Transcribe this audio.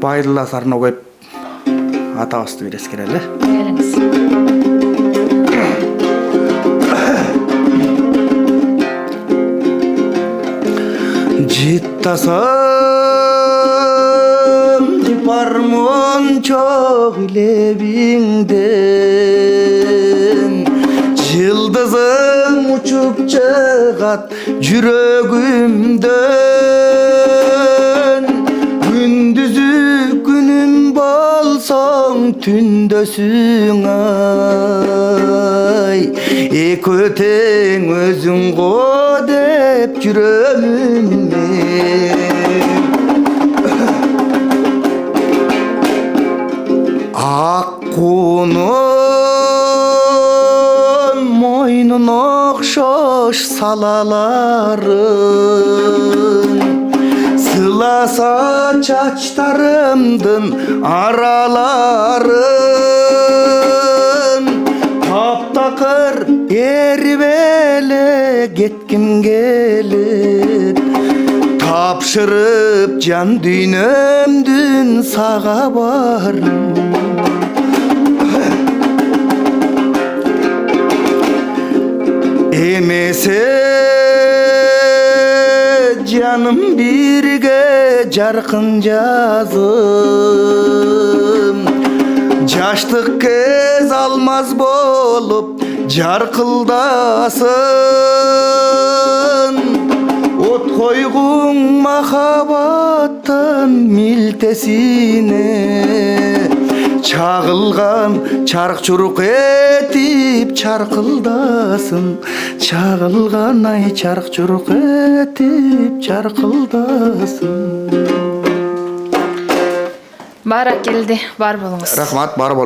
Bayдыла сарына қойып атабызды бересіз келелі. Келіңіз. Життасам бармон çok лебиңден Жылдызым учуп чыгат жүрөгүмдөн Күндүзү күнүм болсоң түндөсүң ай Экөө тең өзүң го деп жүрөмүн мен Аккунун мойнун окшош салаларын Сыласа чачтарымдын араларын Таптакыр эрип эле кетким келет Тапшырып жан дүйнөмдүн сага барын Эмесе жаным бирге жаркын жазым Жаштык кез алмаз болуп жаркылдасын От койгуң махабаттын милтесине Чагылган чарк-чурук этип чаркылдасын Чагылган ай чарк-чурук этип чаркылдасын Бара келди, бар болуңуз. Рахмат, бар бол.